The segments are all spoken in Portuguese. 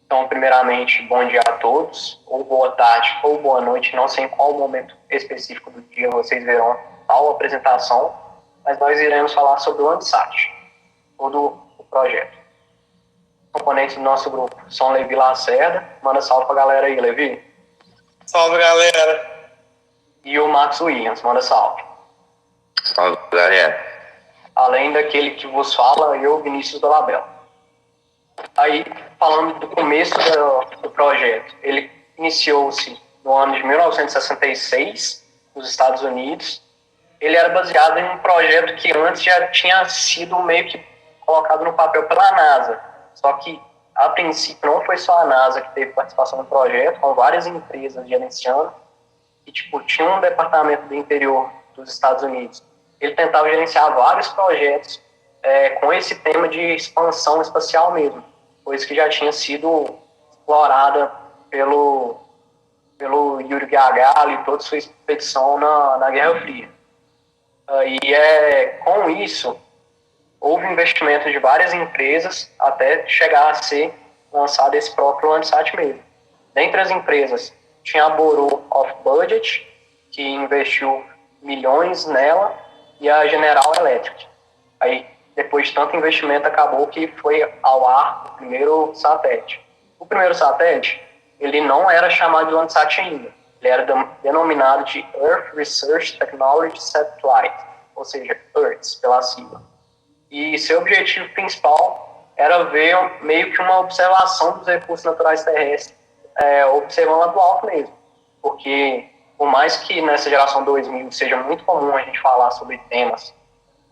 Então, primeiramente, bom dia a todos, ou boa tarde, ou boa noite, não sei em qual momento específico do dia vocês verão tal apresentação, mas nós iremos falar sobre o Landsat, todo o projeto. Os componentes do nosso grupo são Levi Lacerda, manda salve pra galera aí, Levi. Salve, galera. E o Max Williams, manda salve. Salve, galera. Além daquele que vos fala, eu, Vinícius Dolabella. Aí, falando do começo do projeto, ele iniciou-se no ano de 1966, nos Estados Unidos. Ele era baseado em um projeto que antes já tinha sido meio que colocado no papel pela NASA. Só que, a princípio, não foi só a NASA que teve participação no projeto, com várias empresas gerenciando, e tinha um departamento do interior dos Estados Unidos. Ele tentava gerenciar vários projetos com esse tema de expansão espacial mesmo, coisa que já tinha sido explorada pelo Yuri Gagarin e toda sua expedição na Guerra Fria. Com isso, houve investimento de várias empresas até chegar a ser lançado esse próprio Landsat mesmo. Dentre as empresas, tinha a Bureau of Budget, que investiu milhões nela, e a General Electric. Aí, depois de tanto investimento, acabou que foi ao ar o primeiro satélite. O primeiro satélite, ele não era chamado de Landsat ainda. Ele era denominado de Earth Research Technology Satellite, ou seja, EARTH, pela sigla. E seu objetivo principal era ver meio que uma observação dos recursos naturais terrestres, observando lá do alto mesmo. Porque, por mais que nessa geração 2000 seja muito comum a gente falar sobre temas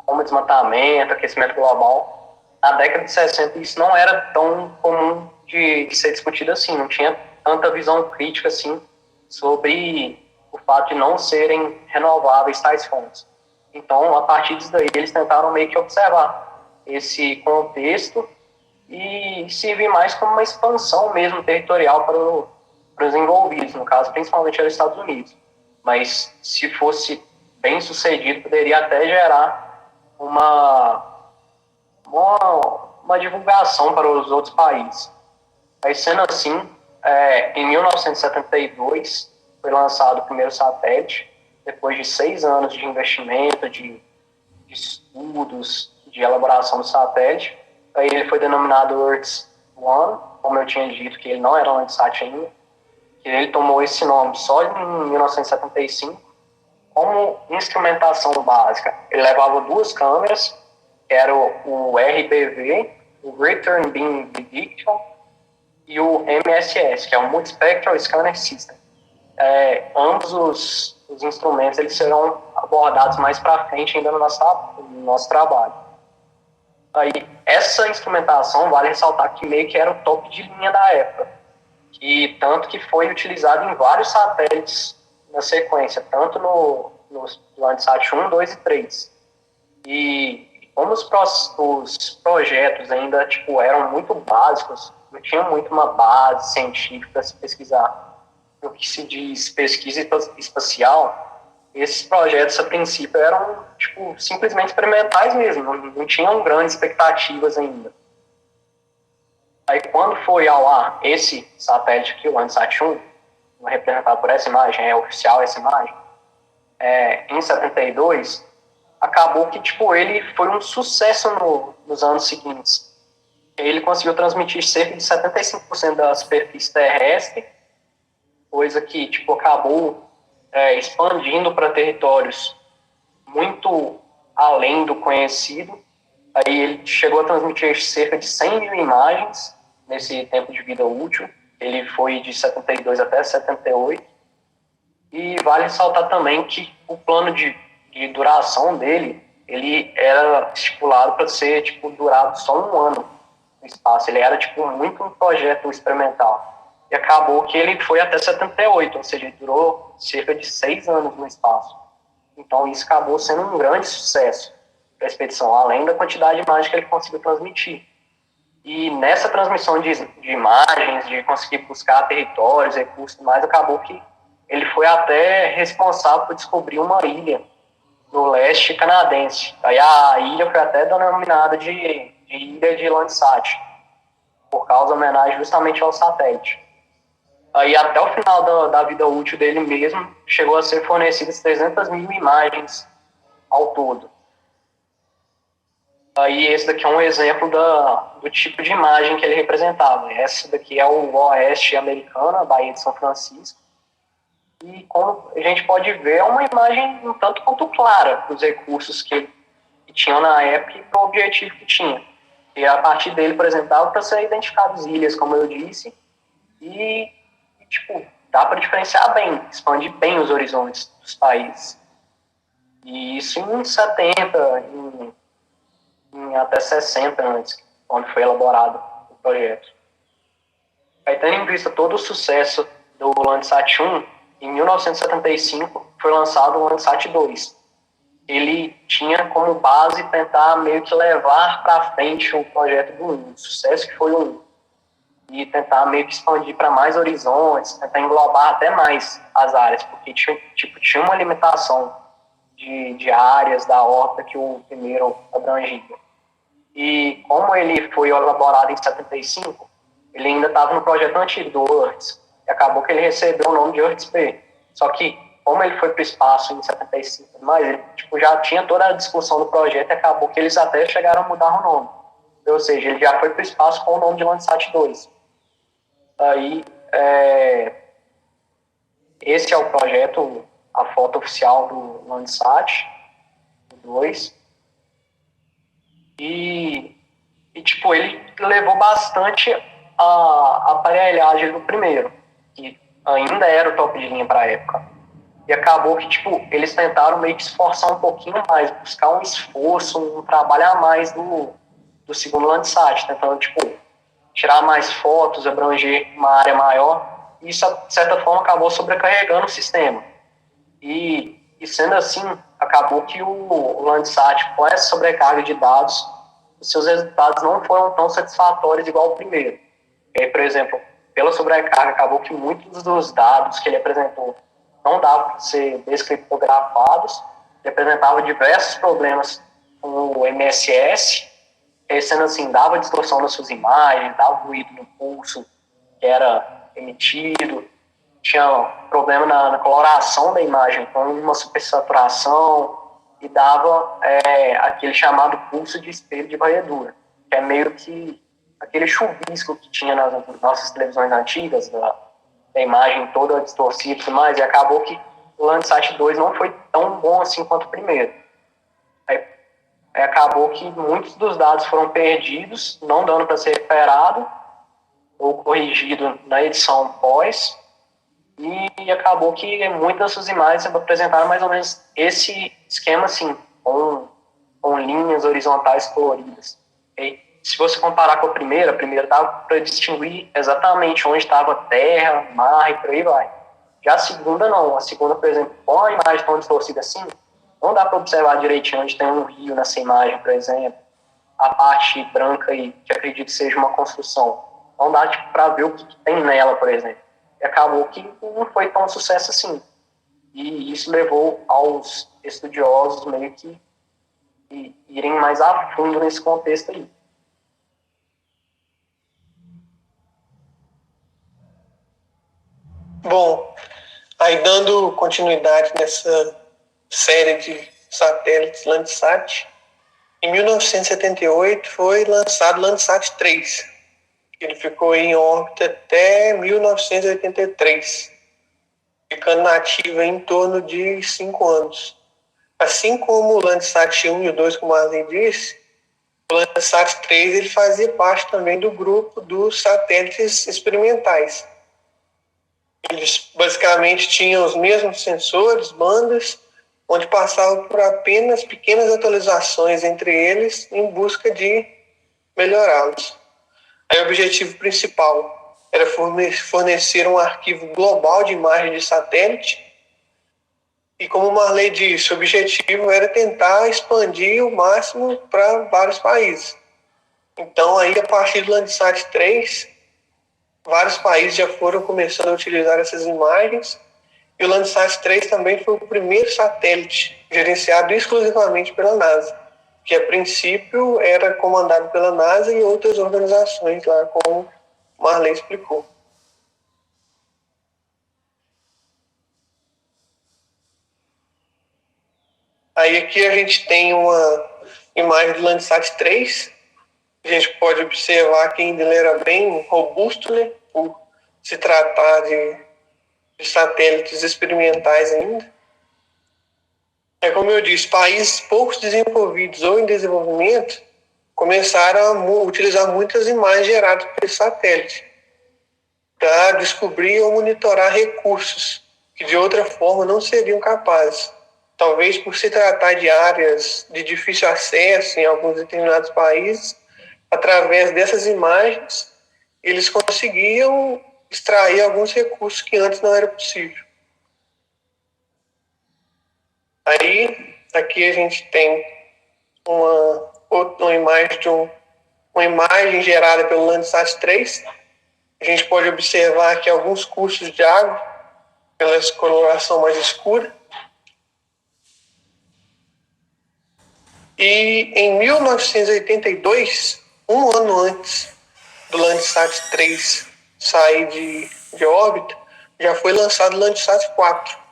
como desmatamento, aquecimento global, na década de 60 isso não era tão comum de ser discutido assim, não tinha tanta visão crítica assim sobre o fato de não serem renováveis tais fontes. Então, a partir disso daí, eles tentaram meio que observar esse contexto e servir mais como uma expansão mesmo territorial para os envolvidos, no caso, principalmente os Estados Unidos. Mas, se fosse bem sucedido, poderia até gerar uma divulgação para os outros países. Aí, sendo assim, em 1972 foi lançado o primeiro satélite, depois de 6 anos de investimento, de estudos, de elaboração do satélite. Aí ele foi denominado Earth-1, como eu tinha dito, que ele não era um Landsat ainda, que ele tomou esse nome só em 1975, como instrumentação básica. Ele levava 2 câmeras, que eram o RBV, o Return Beam Detection, e o MSS, que é o Multispectral Scanner System. Ambos os instrumentos eles serão abordados mais para frente ainda no nosso trabalho. Aí, essa instrumentação, vale ressaltar que meio que era o top de linha da época, e tanto que foi utilizado em vários satélites na sequência, tanto no Landsat 1, 2 e 3. E como os projetos ainda eram muito básicos, não tinha muito uma base científica para se pesquisar. No que se diz pesquisa espacial, esses projetos, a princípio, eram simplesmente experimentais mesmo, não tinham grandes expectativas ainda. Aí, quando foi ao ar esse satélite aqui, o Landsat 1, representado por essa imagem, é oficial essa imagem, em 72, acabou que ele foi um sucesso nos anos seguintes. Ele conseguiu transmitir cerca de 75% da superfície terrestre, coisa que acabou expandindo para territórios muito além do conhecido. Aí ele chegou a transmitir cerca de 100 mil imagens nesse tempo de vida útil. Ele foi de 72 até 78. E vale ressaltar também que o plano de duração dele, ele era estipulado para ser durado só 1 ano no espaço. Ele era muito um projeto experimental. E acabou que ele foi até 78, ou seja, ele durou cerca de 6 anos no espaço. Então isso acabou sendo um grande sucesso para a expedição, além da quantidade de imagens que ele conseguiu transmitir. E nessa transmissão de imagens, de conseguir buscar territórios, recursos e mais, acabou que ele foi até responsável por descobrir uma ilha no leste canadense. Aí a ilha foi até denominada de Ilha de Landsat, por causa da homenagem justamente ao satélite. Aí, até o final da vida útil dele mesmo, chegou a ser fornecidas 300 mil imagens ao todo. Aí, esse daqui é um exemplo do tipo de imagem que ele representava. Essa daqui é o oeste americano, a Baía de São Francisco. E, como a gente pode ver, é uma imagem um tanto quanto clara dos recursos que tinham na época e para o objetivo que tinha. E a partir dele, por exemplo, dava para ser identificadas ilhas, como eu disse, e tipo, dá para diferenciar bem, expandir bem os horizontes dos países. E isso em 70, em até 60 antes, quando foi elaborado o projeto. Aí, tendo em vista todo o sucesso do Landsat 1, em 1975 foi lançado o Landsat 2. Ele tinha como base tentar meio que levar para frente o projeto do 1, o sucesso que foi o 1. E tentar meio que expandir para mais horizontes, tentar englobar até mais as áreas, porque tinha uma limitação de áreas da órbita que o primeiro abrangia. E como ele foi elaborado em 75, ele ainda estava no projeto antigo do URTS, e acabou que ele recebeu o nome de URTS-B. Só que, como ele foi para o espaço em 75, ele já tinha toda a discussão do projeto e acabou que eles até chegaram a mudar o nome. Ou seja, ele já foi para o espaço com o nome de Landsat 2. Aí, esse é o projeto, a foto oficial do Landsat 2. E ele levou bastante a aparelhagem do primeiro, que ainda era o top de linha para a época. E acabou que, eles tentaram meio que esforçar um pouquinho mais, buscar um esforço, um trabalho a mais do segundo Landsat, tentando, tirar mais fotos, abranger uma área maior. E isso, de certa forma, acabou sobrecarregando o sistema. E sendo assim, acabou que o Landsat, com essa sobrecarga de dados, os seus resultados não foram tão satisfatórios igual o primeiro. E aí, por exemplo, pela sobrecarga, acabou que muitos dos dados que ele apresentou não davam para ser descriptografados, ele apresentava diversos problemas com o MSS, e sendo assim, dava distorção nas suas imagens, dava ruído no pulso que era emitido, tinha problema na coloração da imagem, com uma supersaturação, e dava aquele chamado pulso de espelho de varredura, que é meio que aquele chuvisco que tinha nas nossas televisões antigas, da imagem toda distorcida e tudo mais, e acabou que o Landsat 2 não foi tão bom assim quanto o primeiro. Aí acabou que muitos dos dados foram perdidos, não dando para ser recuperado ou corrigido na edição pós, e acabou que muitas dessas imagens apresentaram mais ou menos esse esquema assim, com linhas horizontais coloridas. E se você comparar com a primeira dava para distinguir exatamente onde estava terra, mar e por aí vai. Já a segunda não. A segunda, por exemplo, com a imagem tão distorcida assim, não dá para observar direitinho onde tem um rio nessa imagem, por exemplo. A parte branca aí, que acredito que seja uma construção. Não dá para ver o que tem nela, por exemplo. E acabou que não foi tão sucesso assim. E isso levou aos estudiosos meio que irem mais a fundo nesse contexto aí. Bom, aí dando continuidade nessa série de satélites Landsat, em 1978 foi lançado o Landsat 3. Ele ficou em órbita até 1983, ficando na ativa em torno de 5 anos. Assim como o Landsat 1 e o 2, como a Arlen disse, o Landsat 3 ele fazia parte também do grupo dos satélites experimentais. Eles basicamente tinham os mesmos sensores, bandas, onde passavam por apenas pequenas atualizações entre eles em busca de melhorá-los. Aí o objetivo principal era fornecer um arquivo global de imagem de satélite. E como o Marley disse, o objetivo era tentar expandir o máximo para vários países. Então, aí, a partir do Landsat 3, vários países já foram começando a utilizar essas imagens. E o Landsat 3 também foi o primeiro satélite gerenciado exclusivamente pela NASA. que a princípio era comandado pela NASA e outras organizações lá, como Marley explicou. Aí aqui a gente tem uma imagem do Landsat 3. A gente pode observar que ainda ele era bem robusto, né, por se tratar de satélites experimentais ainda. É como eu disse, países poucos desenvolvidos ou em desenvolvimento começaram a utilizar muitas imagens geradas por esse satélite para descobrir ou monitorar recursos que de outra forma não seriam capazes. Talvez por se tratar de áreas de difícil acesso em alguns determinados países, através dessas imagens, eles conseguiam extrair alguns recursos que antes não era possível. Aí, aqui a gente tem uma imagem gerada pelo Landsat 3. A gente pode observar aqui alguns cursos de água, pela coloração mais escura. E em 1982, um ano antes do Landsat 3 sair de órbita, já foi lançado o Landsat 4.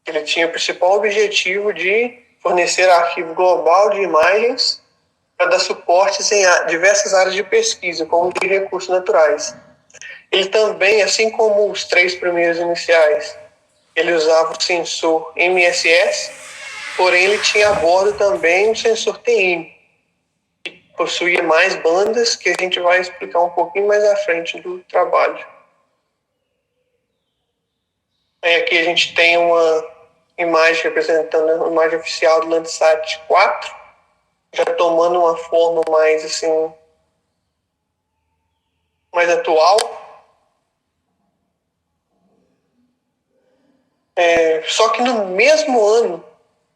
Ele tinha o principal objetivo de fornecer arquivo global de imagens para dar suportes em diversas áreas de pesquisa, como de recursos naturais. Ele também, assim como os 3 primeiros iniciais, ele usava o sensor MSS, porém ele tinha a bordo também o sensor TM, que possuía mais bandas, que a gente vai explicar um pouquinho mais à frente do trabalho. Aí aqui a gente tem uma imagem representando a imagem oficial do Landsat 4, já tomando uma forma mais assim, mais atual. Só que no mesmo ano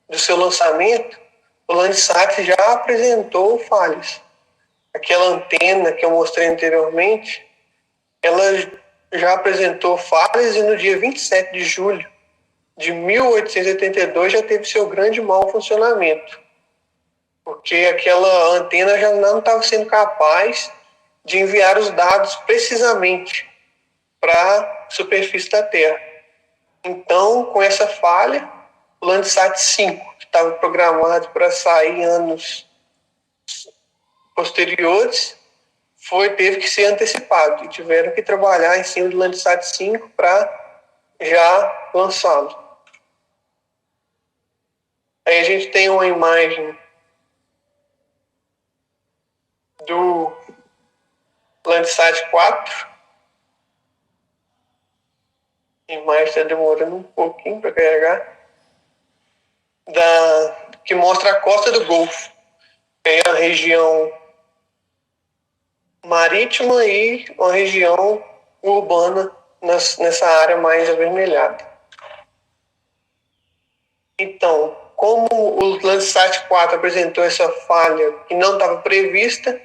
do seu lançamento, o Landsat já apresentou falhas. Aquela antena que eu mostrei anteriormente, ela já apresentou falhas e no dia 27 de julho de 1882 já teve seu grande mau funcionamento, porque aquela antena já não estava sendo capaz de enviar os dados precisamente para a superfície da Terra. Então, com essa falha, o Landsat 5, que estava programado para sair em anos posteriores, teve que ser antecipado e tiveram que trabalhar em cima do Landsat 5 para já lançá-lo. Aí a gente tem uma imagem do Landsat 4. A imagem está demorando um pouquinho para carregar. Que mostra a costa do Golfo. É a região marítima e uma região urbana nessa área mais avermelhada. Então, como o Landsat 4 apresentou essa falha que não estava prevista,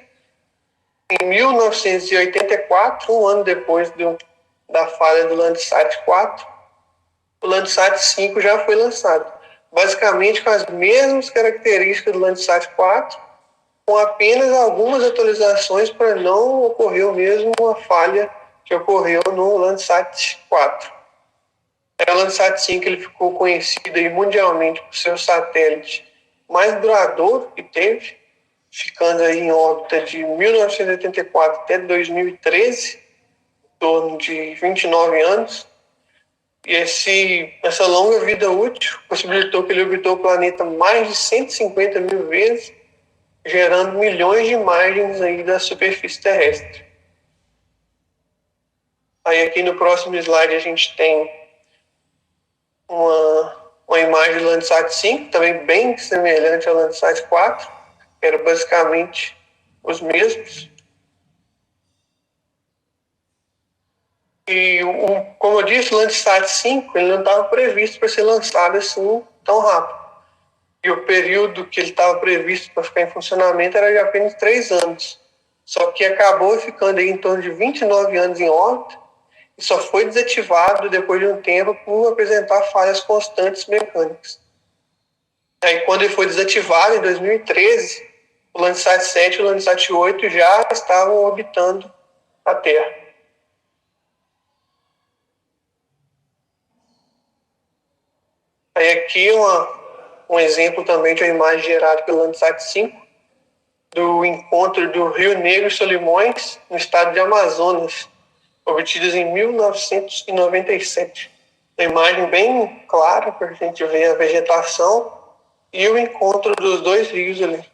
em 1984, um ano depois da falha do Landsat 4, o Landsat 5 já foi lançado. Basicamente com as mesmas características do Landsat 4, com apenas algumas atualizações para não ocorrer o mesmo a falha que ocorreu no Landsat 4. O Landsat 5 ele ficou conhecido aí mundialmente por ser o satélite mais duradouro que teve, ficando aí em órbita de 1984 até 2013, em torno de 29 anos. E essa longa vida útil possibilitou que ele orbitou o planeta mais de 150 mil vezes, gerando milhões de imagens aí da superfície terrestre. Aí aqui no próximo slide a gente tem uma imagem do Landsat 5, também bem semelhante ao Landsat 4, que eram basicamente os mesmos. E, como eu disse, o Landsat 5 ele não estava previsto para ser lançado assim tão rápido. E o período que ele estava previsto para ficar em funcionamento era de apenas 3 anos. Só que acabou ficando aí em torno de 29 anos em órbita e só foi desativado depois de um tempo por apresentar falhas constantes mecânicas. Aí, quando ele foi desativado, em 2013, o Landsat 7 e o Landsat 8 já estavam orbitando a Terra. Aí aqui um exemplo também de uma imagem gerada pelo Landsat 5, do encontro do Rio Negro e Solimões, no estado de Amazonas, obtidos em 1997. Uma imagem bem clara para a gente ver a vegetação e o encontro dos dois rios ali.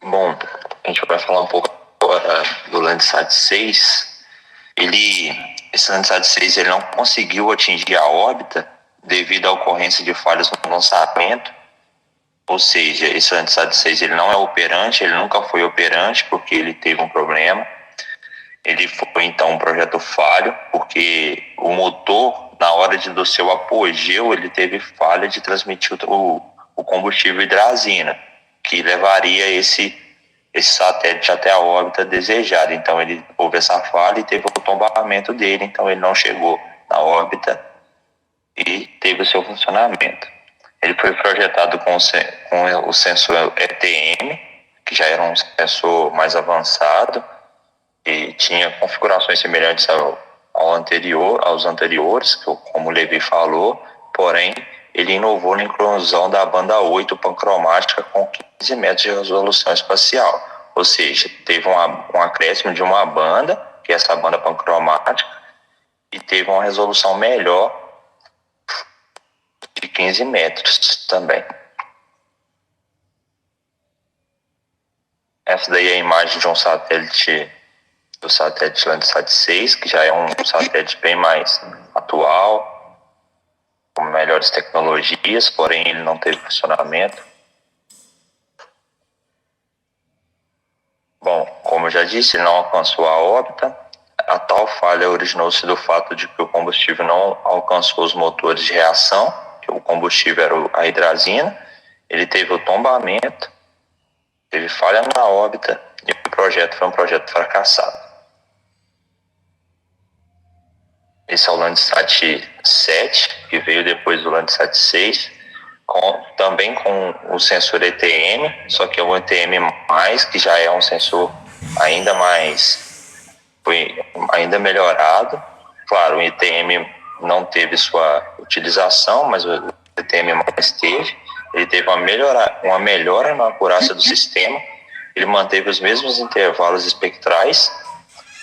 Bom, a gente vai falar um pouco agora do Landsat 6. Esse Landsat 6 ele não conseguiu atingir a órbita devido à ocorrência de falhas no lançamento. Ou seja, esse Landsat 6 ele não é operante, ele nunca foi operante porque ele teve um problema. Ele foi então um projeto falho, porque o motor, na hora do seu apogeu, ele teve falha de transmitir o combustível hidrazina, que levaria esse satélite até a órbita desejada. Então houve essa falha e teve o tombamento dele, então ele não chegou na órbita e teve o seu funcionamento. Ele foi projetado com o sensor ETM, que já era um sensor mais avançado e tinha configurações semelhantes aos anteriores, como o Levi falou, porém ele inovou na inclusão da banda 8 pancromática com 15 metros de resolução espacial. Ou seja, teve um acréscimo de uma banda, que é essa banda pancromática, e teve uma resolução melhor de 15 metros também. Essa daí é a imagem de um satélite, do satélite Landsat 6, que já é um satélite bem mais atual, com melhores tecnologias, porém ele não teve funcionamento. Bom, como eu já disse, ele não alcançou a órbita. A tal falha originou-se do fato de que o combustível não alcançou os motores de reação, que o combustível era a hidrazina. Ele teve o tombamento, teve falha na órbita e o projeto foi um projeto fracassado. Esse é o Landsat 7, que veio depois do Landsat 6, também com o sensor ETM, só que é um ETM+, que já é um sensor foi ainda melhorado. Claro, o ETM não teve sua utilização, mas o ETM+ teve. Ele teve uma melhora na acurácia do sistema, ele manteve os mesmos intervalos espectrais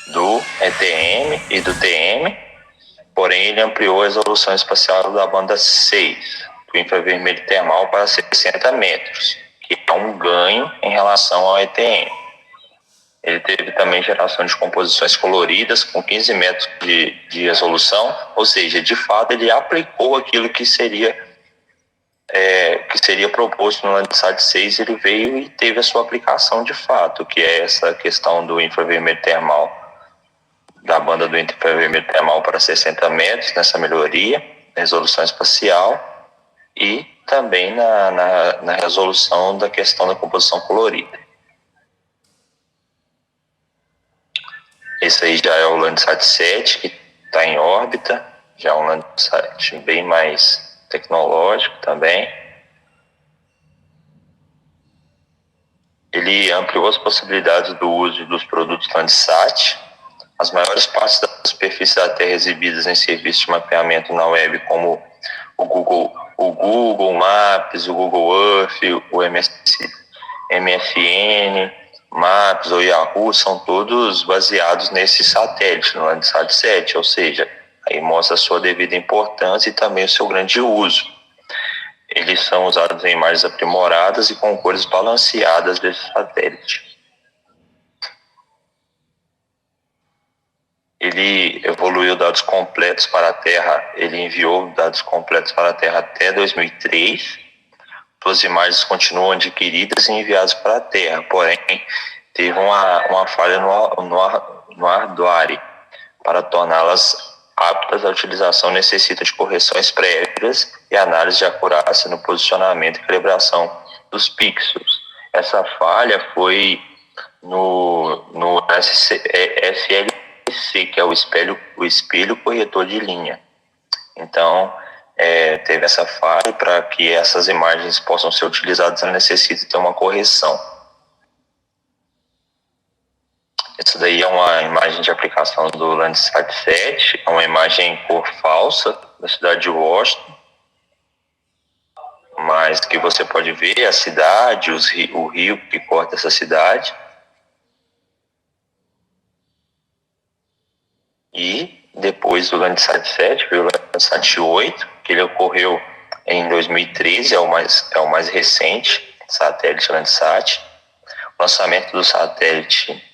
do ETM e do TM, porém ele ampliou a resolução espacial da banda 6, do infravermelho termal, para 60 metros, que é um ganho em relação ao ETM. Ele teve também geração de composições coloridas com 15 metros de resolução, ou seja, de fato ele aplicou aquilo que seria proposto no Landsat 6, ele veio e teve a sua aplicação de fato, que é essa questão do infravermelho termal, da banda do infravermelho termal para 60 metros, nessa melhoria, resolução espacial e também na resolução da questão da composição colorida. Esse aí já é o Landsat 7, que está em órbita, já é um Landsat bem mais tecnológico também. Ele ampliou as possibilidades do uso dos produtos Landsat. As maiores partes da superfície da Terra exibidas em serviços de mapeamento na web, como o Google Maps, o Google Earth, o MSN Maps ou Yahoo, são todos baseados nesse satélite, no Landsat 7, ou seja, aí mostra a sua devida importância e também o seu grande uso. Eles são usados em imagens aprimoradas e com cores balanceadas desse satélite. Ele evoluiu dados completos para a Terra, ele enviou dados completos para a Terra até 2003. Suas imagens continuam adquiridas e enviadas para a Terra, porém teve uma falha no hardware. Para torná-las aptas à utilização, necessita de correções prévias e análise de acurácia no posicionamento e calibração dos pixels. Essa falha foi no SLS, EC, que é o espelho corretor de linha. Então, teve essa falha. Para que essas imagens possam ser utilizadas, ela necessita ter uma correção. Essa daí é uma imagem de aplicação do Landsat 7, é uma imagem em cor falsa da cidade de Washington, mas que você pode ver a cidade, o rio que corta essa cidade. E depois do Landsat 7 veio o Landsat 8, que ele ocorreu em 2013, é o mais recente satélite Landsat. O lançamento do satélite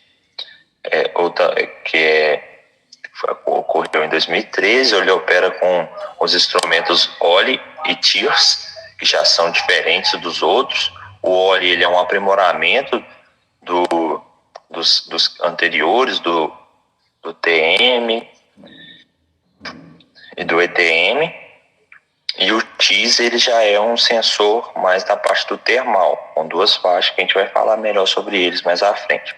ocorreu em 2013. Ele opera com os instrumentos OLI e TIRS, que já diferentes dos outros. O OLI ele é um aprimoramento dos anteriores, do TM e do ETM. E o TIS ele já é um sensor mais da parte do termal, com 2 faixas, que a gente vai falar melhor sobre eles mais à frente.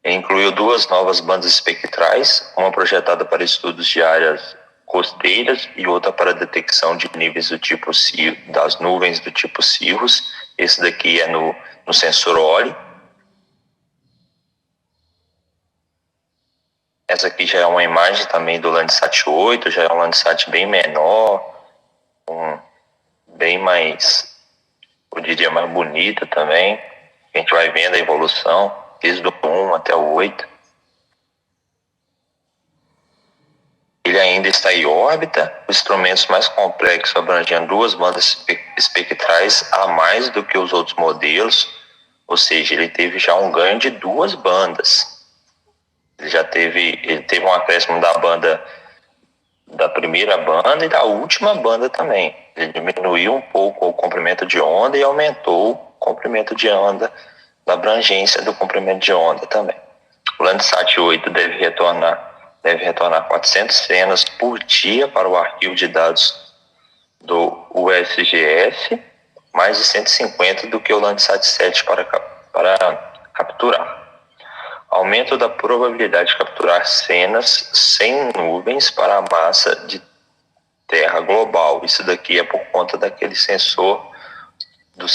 Ele incluiu 2 novas bandas espectrais, uma projetada para estudos de áreas costeiras e outra para detecção de níveis do tipo das nuvens do tipo Cirrus. Esse daqui é no sensor OLI. Essa aqui já é uma imagem também do Landsat 8, já é um Landsat bem menor, bem mais, eu diria, mais bonita também. A gente vai vendo a evolução desde o 1 até o 8. Ele ainda está em órbita, os instrumentos mais complexos abrangendo 2 bandas espectrais a mais do que os outros modelos, ou seja, ele teve já um ganho de 2 bandas. Ele teve um acréscimo da primeira banda e da última banda também. Ele diminuiu um pouco o comprimento de onda e aumentou o comprimento de onda, da abrangência do comprimento de onda também. O Landsat 8 deve retornar 400 cenas por dia para o arquivo de dados do USGS, mais de 150 do que o Landsat 7 para capturar. Aumento da probabilidade de capturar cenas sem nuvens para a massa de terra global. Isso daqui é por conta daquele sensor, do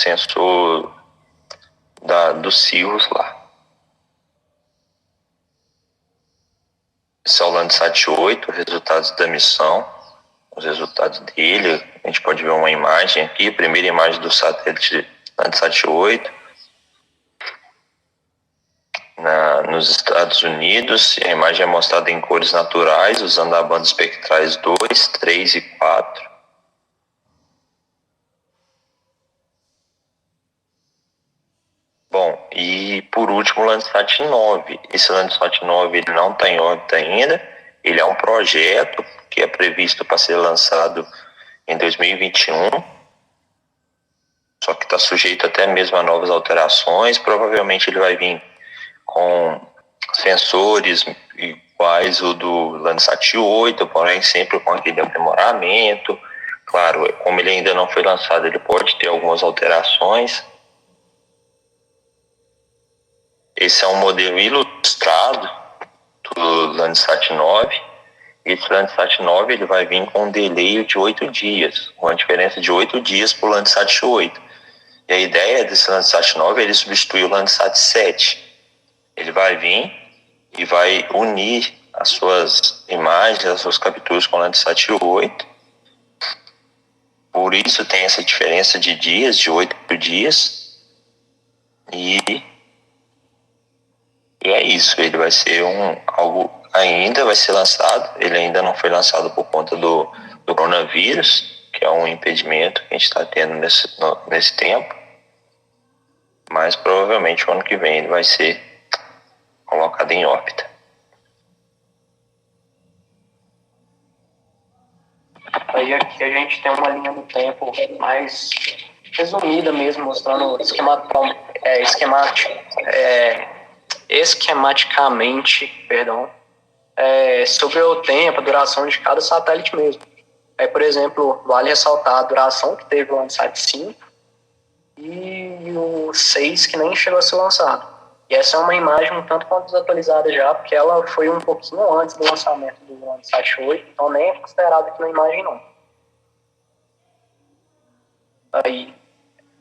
Cirrus lá. Esse é o Landsat 8, resultados da missão, os resultados dele. A gente pode ver uma imagem aqui, a primeira imagem do satélite Landsat 8. Nos Estados Unidos, a imagem é mostrada em cores naturais, usando a banda espectrais 2, 3 e 4. Bom, e por último o Landsat 9. Esse Landsat 9 ele não está em órbita ainda, ele é um projeto que é previsto para ser lançado em 2021, só que está sujeito até mesmo a novas alterações. Provavelmente ele vai vir com sensores iguais o do Landsat 8, porém sempre com aquele aprimoramento. Claro, como ele ainda não foi lançado, ele pode ter algumas alterações. Esse é um modelo ilustrado do Landsat 9. Esse Landsat 9 ele vai vir com um delay de 8 dias, uma diferença de 8 dias para o Landsat 8. E a ideia desse Landsat 9 é ele substituir o Landsat 7. Ele vai vir e vai unir as suas imagens, as suas capturas com o Landsat 8. Por isso tem essa diferença de dias, de 8 dias. E é isso, ele vai ser algo ainda vai ser lançado. Ele ainda não foi lançado por conta do coronavírus, que é um impedimento que a gente está tendo nesse tempo. Mas provavelmente o ano que vem ele vai ser colocado em órbita. Aí aqui a gente tem uma linha do tempo mais resumida mesmo, mostrando esquematicamente, sobre o tempo, a duração de cada satélite mesmo. Aí, por exemplo, vale ressaltar a duração que teve o Landsat 5 e o 6 que nem chegou a ser lançado. E essa é uma imagem um tanto quanto desatualizada já, porque ela foi um pouquinho antes do lançamento do Landsat 8, então nem é considerado aqui na imagem não. Aí,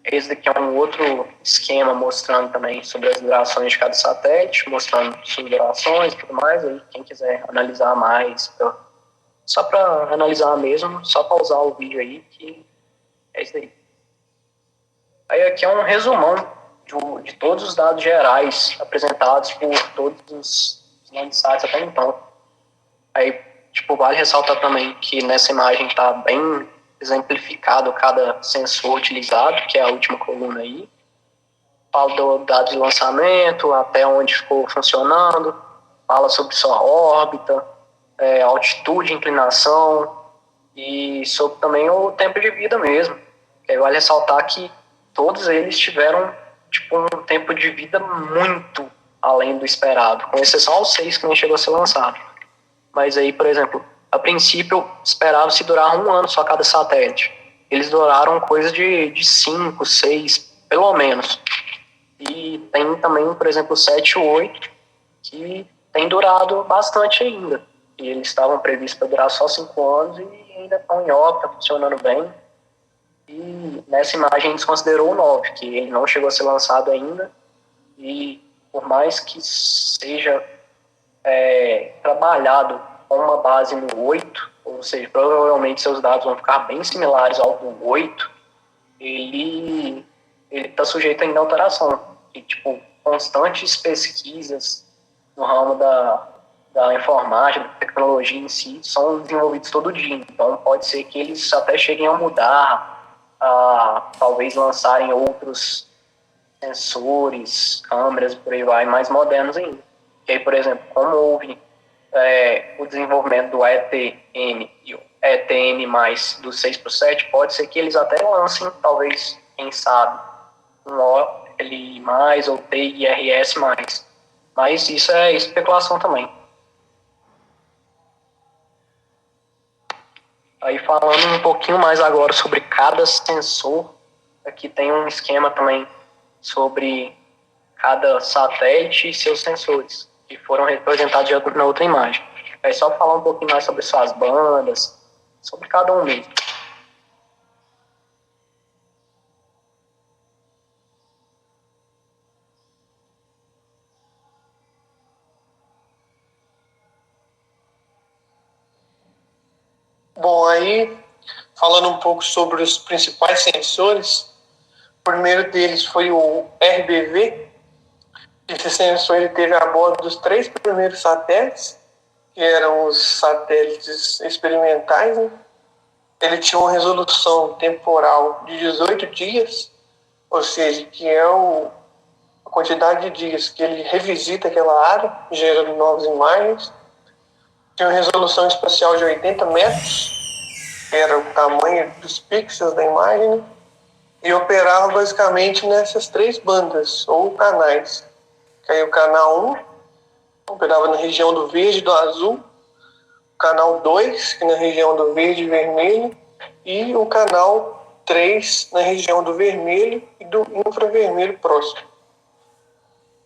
esse daqui é um outro esquema mostrando também sobre as durações de cada satélite, mostrando suas durações e tudo mais. Aí, quem quiser analisar mais, só para analisar mesmo, só pausar o vídeo aí, que é isso aí. Aí aqui é um resumão de todos os dados gerais apresentados por todos os Landsats até então. Aí, vale ressaltar também que nessa imagem está bem exemplificado cada sensor utilizado, que é a última coluna aí. Fala do dado de lançamento, até onde ficou funcionando, fala sobre sua órbita, altitude, inclinação e sobre também o tempo de vida mesmo. Aí vale ressaltar que todos eles tiveram um tempo de vida muito além do esperado, com exceção aos 6 que nem chegou a ser lançado. Mas aí, por exemplo, a princípio esperava-se durar 1 ano só cada satélite. Eles duraram coisa de 5, 6, pelo menos. E tem também, por exemplo, o 7 e o 8, que tem durado bastante ainda. E eles estavam previstos para durar só 5 anos e ainda estão em órbita, funcionando bem. E nessa imagem a gente considerou o 9, que ele não chegou a ser lançado ainda. E por mais que seja trabalhado com uma base no 8, ou seja, provavelmente seus dados vão ficar bem similares ao do 8, ele está sujeito ainda a alteração. E, constantes pesquisas no ramo da informática, da tecnologia em si, são desenvolvidos todo dia. Então, pode ser que eles até cheguem a mudar, a talvez lançarem outros sensores, câmeras, por aí vai, mais modernos ainda. E aí, por exemplo, como houve o desenvolvimento do ETN e o ETN+, do 6 para o 7, pode ser que eles até lancem, talvez, quem sabe, um OLI+, ou TIRS+. Mas isso é especulação também. Aí falando um pouquinho mais agora sobre cada sensor, aqui tem um esquema também sobre cada satélite e seus sensores, que foram representados na outra imagem. É só falar um pouquinho mais sobre suas bandas, sobre cada um mesmo. Bom, aí, falando um pouco sobre os principais sensores, o primeiro deles foi o RBV. Esse sensor ele teve a bordo dos 3 primeiros satélites, que eram os satélites experimentais, né? Ele tinha uma resolução temporal de 18 dias, ou seja, que é a quantidade de dias que ele revisita aquela área, gerando novas imagens. Tinha uma resolução espacial de 80 metros, que era o tamanho dos pixels da imagem, né? E operava basicamente nessas 3 bandas, ou canais. Que aí o canal 1 operava na região do verde e do azul, o canal 2, que na região do verde e vermelho, e o canal 3 na região do vermelho e do infravermelho próximo.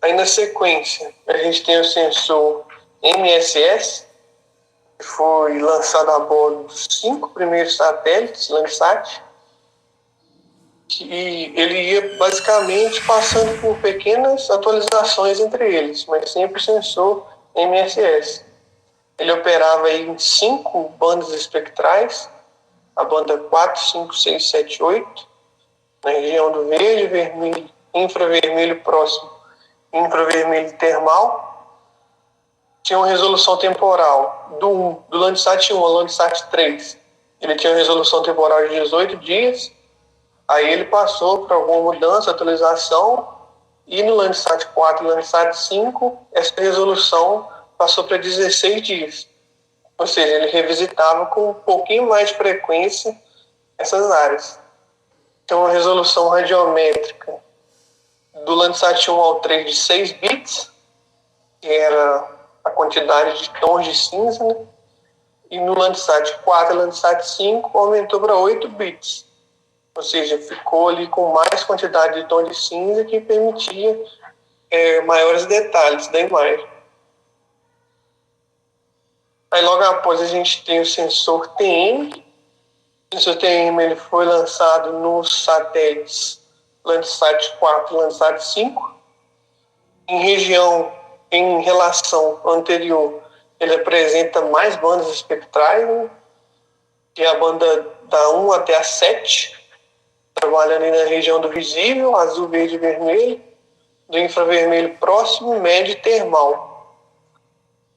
Aí na sequência, a gente tem o sensor MSS, que foi lançado a bordo dos 5 primeiros satélites Landsat, que ele ia basicamente passando por pequenas atualizações entre eles, mas sempre sensor MSS. Ele operava aí em 5 bandas espectrais, a banda 4, 5, 6, 7, 8, na região do verde, vermelho, infravermelho próximo, infravermelho termal. Tinha uma resolução temporal do Landsat 1 ao Landsat 3. Ele tinha uma resolução temporal de 18 dias. Aí ele passou por alguma mudança, atualização, e no Landsat 4 e Landsat 5, essa resolução passou para 16 dias. Ou seja, ele revisitava com um pouquinho mais de frequência essas áreas. Tem uma resolução radiométrica do Landsat 1 ao 3 de 6 bits, que era a quantidade de tons de cinza, né? E no Landsat 4 e Landsat 5 aumentou para 8 bits. Ou seja, ficou ali com mais quantidade de tom de cinza que permitia maiores detalhes da imagem. Aí logo após a gente tem o sensor TM. O sensor TM ele foi lançado nos satélites Landsat 4 e Landsat 5. Em relação ao anterior, ele apresenta mais bandas espectrais, né? Que é a banda da 1 até a 7, trabalhando aí na região do visível, azul, verde e vermelho, do infravermelho próximo, médio e termal.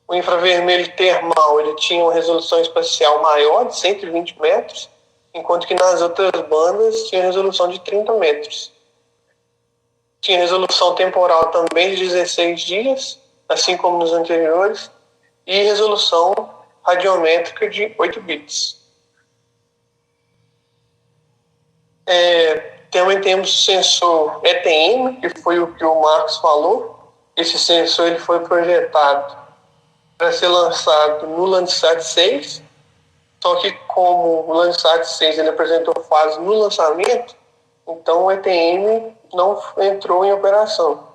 O infravermelho termal ele tinha uma resolução espacial maior, de 120 metros, enquanto que nas outras bandas tinha resolução de 30 metros. Tinha resolução temporal também de 16 dias, assim como nos anteriores, e resolução radiométrica de 8 bits. Também temos o sensor ETM, que foi o que o Marcos falou. Esse sensor ele foi projetado para ser lançado no Landsat 6, só que como o Landsat 6 ele apresentou fase no lançamento, então o ETM não entrou em operação.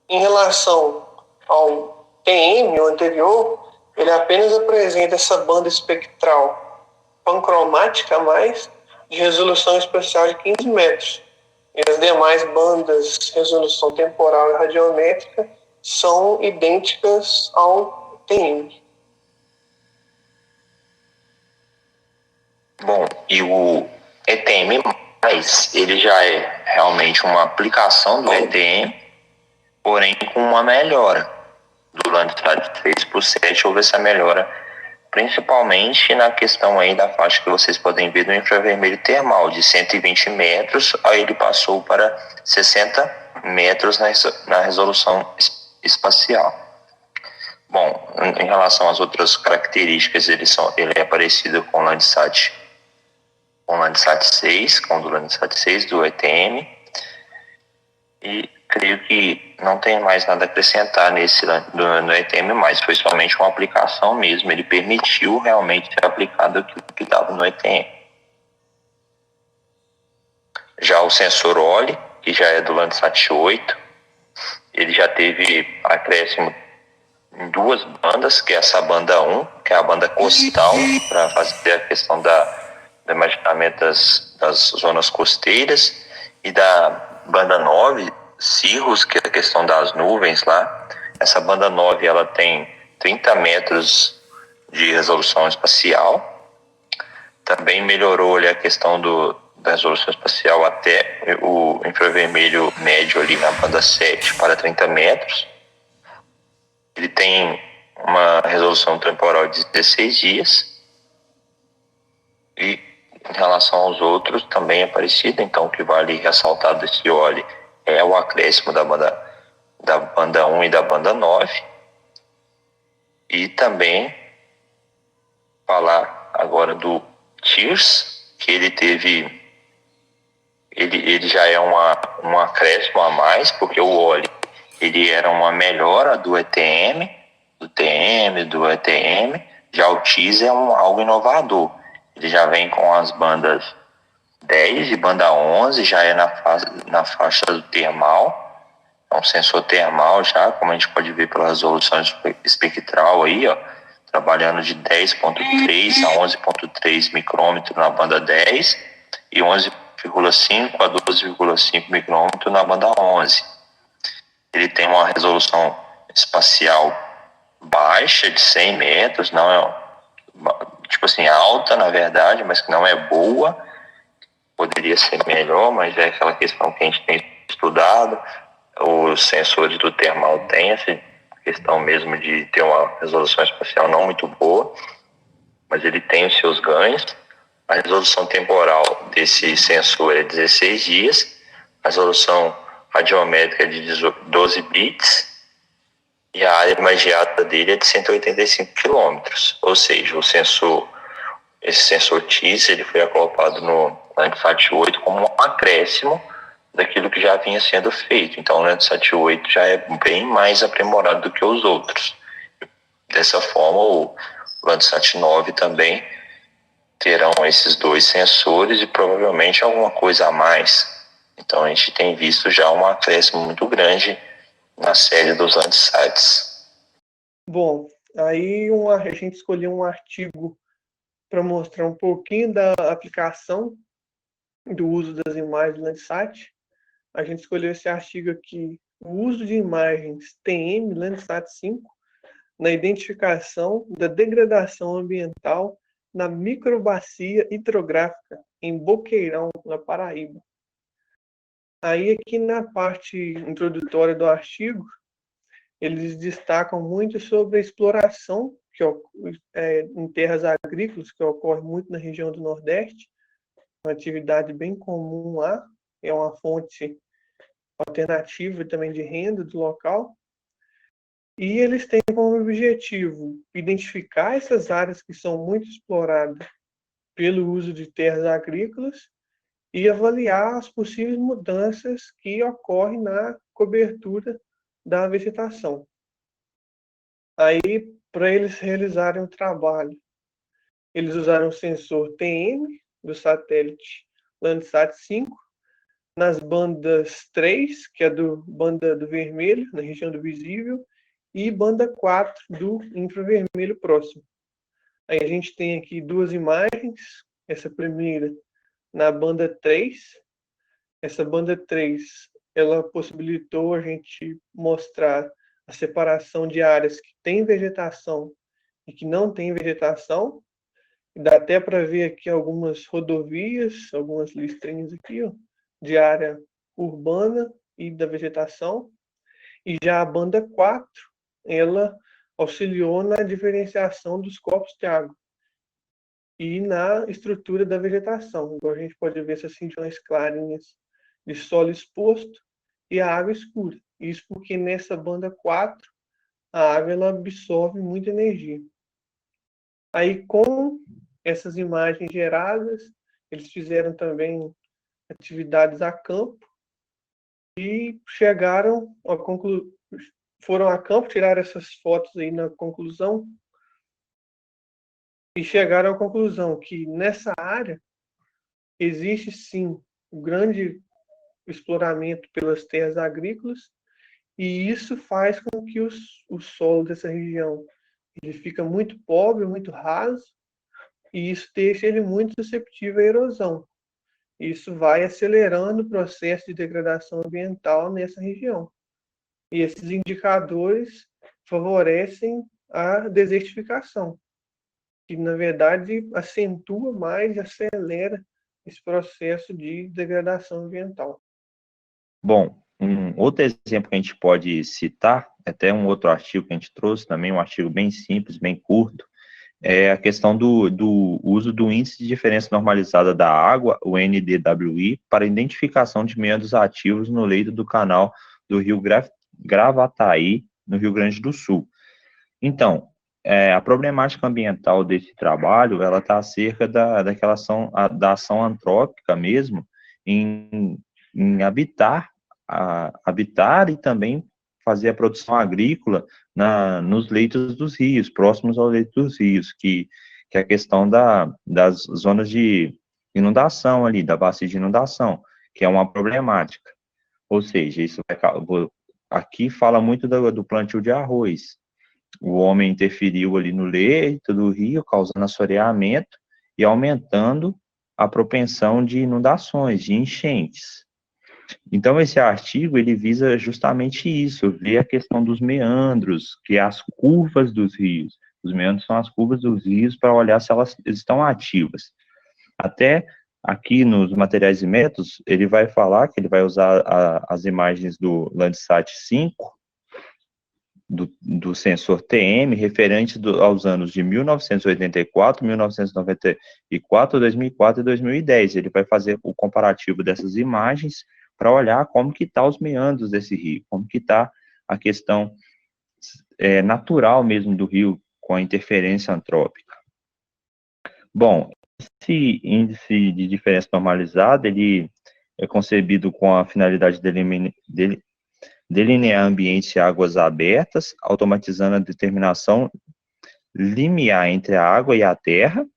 Em relação ao TM, o anterior, ele apenas apresenta essa banda espectral pancromática a mais, de resolução espacial de 15 metros. E as demais bandas, resolução temporal e radiométrica, são idênticas ao TM. Bom, e o ETM+, ele já é realmente uma aplicação do ETM, porém com uma melhora. Do Landsat 6 para o 7 houve essa melhora, principalmente na questão aí da faixa que vocês podem ver do infravermelho termal, de 120 metros, aí ele passou para 60 metros na resolução espacial. Bom, em relação às outras características, ele é parecido com o Landsat 6, com o do Landsat 6, do ETM, e creio que não tem mais nada a acrescentar no ETM+, foi somente uma aplicação mesmo, ele permitiu realmente ser aplicado aquilo que estava no ETM. Já o sensor OLE, que já é do Landsat 8, ele já teve acréscimo em 2 bandas, que é essa banda 1, que é a banda costal, para fazer a questão do imaginamento das zonas costeiras, e da banda 9, Cirrus, que é a questão das nuvens lá. Essa banda 9 ela tem 30 metros de resolução espacial. Também melhorou ali a questão da resolução espacial até o infravermelho médio ali na banda 7 para 30 metros. Ele tem uma resolução temporal de 16 dias. E em relação aos outros também é parecido, então o que vale ressaltar desse OLE é o acréscimo da banda 1 e da banda 9. E também falar agora do TIRS, que ele já é um acréscimo a mais, porque o OLE ele era uma melhora do ETM, do TM, do ETM. Já o TIRS é algo inovador. Ele já vem com as bandas 10 e banda 11, já é na faixa do termal. É um sensor termal já, como a gente pode ver pela resolução espectral aí, ó, trabalhando de 10.3 a 11.3 micrômetro na banda 10 e 11,5 a 12,5 micrômetro na banda 11. Ele tem uma resolução espacial baixa, de 100 metros, não é, tipo assim, alta na verdade, mas que não é boa. Poderia ser melhor, mas é aquela questão que a gente tem estudado. Os sensores do termal têm essa questão mesmo de ter uma resolução espacial não muito boa, mas ele tem os seus ganhos. A resolução temporal desse sensor é 16 dias, a resolução radiométrica é de 12 bits e a área imagiada dele é de 185 quilômetros. Ou seja, esse sensor TIRS ele foi acoplado no Landsat 8 como um acréscimo daquilo que já vinha sendo feito. Então o Landsat 8 já é bem mais aprimorado do que os outros. Dessa forma, o Landsat 9 também terão esses 2 sensores e provavelmente alguma coisa a mais. Então a gente tem visto já um acréscimo muito grande na série dos Landsats. Bom, aí a gente escolheu um artigo para mostrar um pouquinho da aplicação do uso das imagens do Landsat. A gente escolheu esse artigo aqui, o uso de imagens TM Landsat 5 na identificação da degradação ambiental na microbacia hidrográfica em Boqueirão, na Paraíba. Aí aqui na parte introdutória do artigo, eles destacam muito sobre a exploração em terras agrícolas, que ocorre muito na região do Nordeste, uma atividade bem comum lá, é uma fonte alternativa também de renda do local. E eles têm como objetivo identificar essas áreas que são muito exploradas pelo uso de terras agrícolas e avaliar as possíveis mudanças que ocorrem na cobertura da vegetação. Aí, para eles realizarem o trabalho, eles usaram o sensor TM do satélite Landsat 5 nas bandas 3, que é banda do vermelho, na região do visível, e banda 4 do infravermelho próximo. Aí a gente tem aqui duas imagens, essa primeira na banda 3. Essa banda 3, ela possibilitou a gente mostrar a separação de áreas que têm vegetação e que não têm vegetação. Dá até para ver aqui algumas rodovias, algumas listrinhas aqui, ó, de área urbana e da vegetação. E já a banda 4, ela auxiliou na diferenciação dos corpos de água e na estrutura da vegetação. Então a gente pode ver essas cintilhões clarinhas de solo exposto e a água escura. Isso porque nessa banda 4, a água ela absorve muita energia. Aí com essas imagens geradas, eles fizeram também atividades a campo e chegaram a foram a campo, tiraram essas fotos aí na conclusão e chegaram à conclusão que nessa área existe sim um grande exploramento pelas terras agrícolas e isso faz com que o solo dessa região ele fica muito pobre, muito raso e isso deixa ele muito susceptível à erosão. Isso vai acelerando o processo de degradação ambiental nessa região. E esses indicadores favorecem a desertificação, que na verdade acentua mais e acelera esse processo de degradação ambiental. Bom, um outro exemplo que a gente pode citar, até um outro artigo que a gente trouxe também, um artigo bem simples, bem curto, é a questão do uso do índice de diferença normalizada da água, o NDWI, para identificação de meandros ativos no leito do canal do rio Gravataí, no Rio Grande do Sul. Então, a problemática ambiental desse trabalho, ela está acerca daquela ação, da ação antrópica mesmo, em habitar e também fazer a produção agrícola nos leitos dos rios, próximos ao leito dos rios, que é a questão das zonas de inundação ali, da bacia de inundação, que é uma problemática. Ou seja, aqui fala muito do plantio de arroz. O homem interferiu ali no leito do rio, causando assoreamento e aumentando a propensão de inundações, de enchentes. Então, esse artigo, ele visa justamente isso, ver a questão dos meandros, que é as curvas dos rios. Os meandros são as curvas dos rios para olhar se elas estão ativas. Até aqui nos materiais e métodos, ele vai falar que ele vai usar as imagens do Landsat 5, do sensor TM, referente aos anos de 1984, 1994, 2004 e 2010. Ele vai fazer o comparativo dessas imagens para olhar como que está os meandros desse rio, como que está a questão natural mesmo do rio com a interferência antrópica. Bom, esse índice de diferença normalizada, ele é concebido com a finalidade de delinear ambientes e águas abertas, automatizando a determinação limiar entre a água e a terra,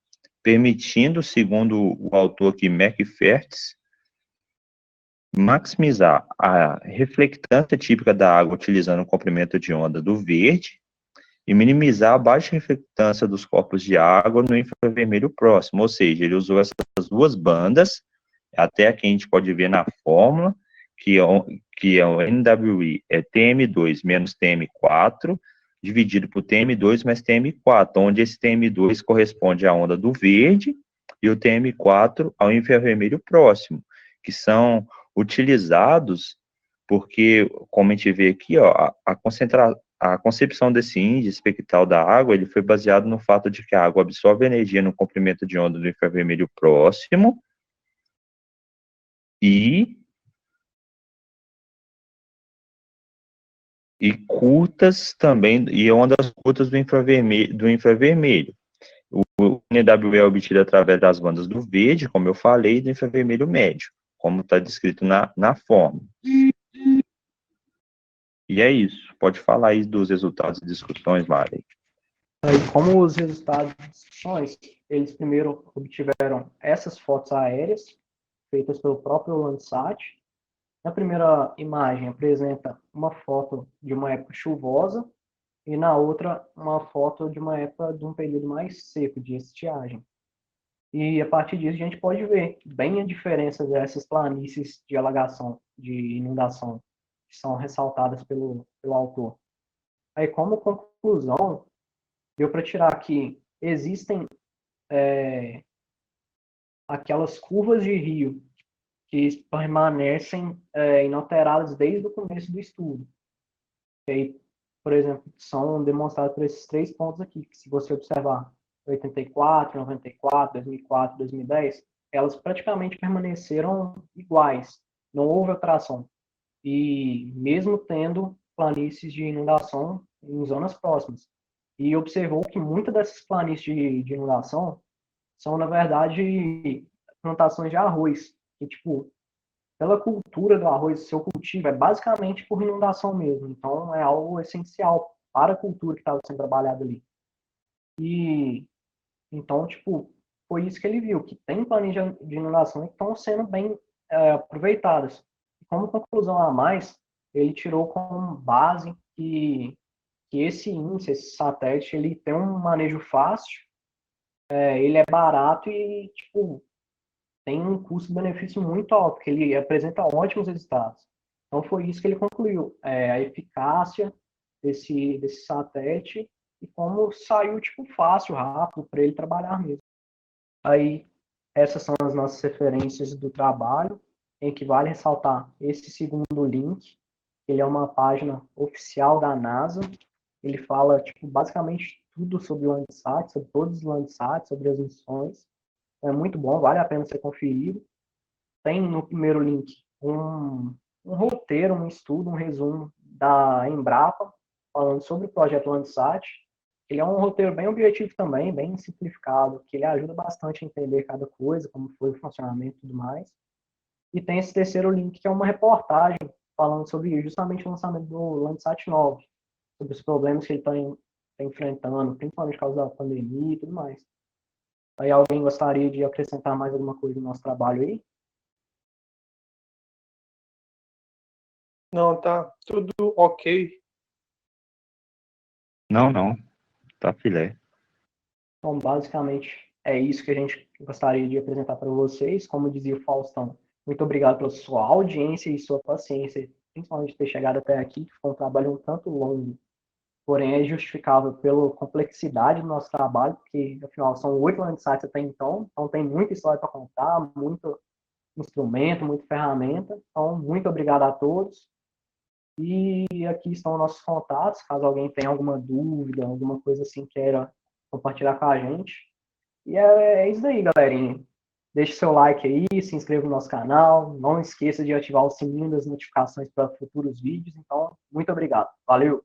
permitindo, segundo o autor aqui, McPherson, maximizar a reflectância típica da água utilizando o comprimento de onda do verde e minimizar a baixa reflectância dos corpos de água no infravermelho próximo, ou seja, ele usou essas duas bandas, até aqui a gente pode ver na fórmula, que é o NWI é TM2 menos TM4, dividido por TM2 mais TM4, onde esse TM2 corresponde à onda do verde e o TM4 ao infravermelho próximo, que são utilizados porque, como a gente vê aqui, ó, a concepção desse índice espectral da água, ele foi baseado no fato de que a água absorve energia no comprimento de onda do infravermelho próximo e curtas também, e ondas curtas do infravermelho. O NWE é obtido através das bandas do verde, como eu falei, e do infravermelho médio, como está descrito na fórmula. E é isso. Pode falar aí dos resultados e discussões, Mari. Aí, como os resultados das discussões, eles primeiro obtiveram essas fotos aéreas, feitas pelo próprio Landsat. Na primeira imagem apresenta uma foto de uma época chuvosa e na outra uma foto de uma época de um período mais seco, de estiagem. E a partir disso a gente pode ver bem a diferença dessas planícies de alagação, de inundação, que são ressaltadas pelo autor. Aí, como conclusão, deu para tirar que existem aquelas curvas de rio que permanecem inalteradas desde o começo do estudo. E aí, por exemplo, são demonstrados por esses 3 pontos aqui, que se você observar 84, 94, 2004, 2010, elas praticamente permaneceram iguais, não houve alteração. E mesmo tendo planícies de inundação em zonas próximas. E observou que muitas dessas planícies de inundação são, na verdade, plantações de arroz. Que, tipo, pela cultura do arroz, seu cultivo é basicamente por inundação mesmo. Então, é algo essencial para a cultura que estava sendo trabalhada ali. E, então, tipo, foi isso que ele viu, que tem planícies de inundação que estão sendo bem aproveitadas. E como conclusão a mais, ele tirou como base que esse índice, esse satélite, ele tem um manejo fácil, ele é barato e, tipo, tem um custo-benefício muito alto, porque ele apresenta ótimos resultados. Então, foi isso que ele concluiu, a eficácia desse satélite e como saiu, tipo, fácil, rápido, para ele trabalhar mesmo. Aí, essas são as nossas referências do trabalho, em que vale ressaltar esse segundo link, ele é uma página oficial da NASA, ele fala, tipo, basicamente tudo sobre o Landsat, sobre todos os Landsats, sobre as missões. É muito bom, vale a pena ser conferido. Tem no primeiro link um roteiro, um estudo, um resumo da Embrapa, falando sobre o projeto Landsat. Ele é um roteiro bem objetivo também, bem simplificado, que ele ajuda bastante a entender cada coisa, como foi o funcionamento e tudo mais. E tem esse terceiro link, que é uma reportagem falando sobre justamente o lançamento do Landsat 9, sobre os problemas que ele está enfrentando, principalmente por causa da pandemia e tudo mais. Aí alguém gostaria de acrescentar mais alguma coisa no nosso trabalho aí? Não, tá tudo ok. Não. Tá filé. Então, basicamente, é isso que a gente gostaria de apresentar para vocês. Como dizia o Faustão, muito obrigado pela sua audiência e sua paciência, principalmente ter chegado até aqui, que foi um trabalho um tanto longo, porém é justificável pela complexidade do nosso trabalho, porque, afinal, são 8 Landsats até então tem muita história para contar, muito instrumento, muita ferramenta. Então, muito obrigado a todos. E aqui estão nossos contatos, caso alguém tenha alguma dúvida, alguma coisa assim queira compartilhar com a gente. E é isso aí, galerinha. Deixe seu like aí, se inscreva no nosso canal. Não esqueça de ativar o sininho das notificações para futuros vídeos. Então, muito obrigado. Valeu!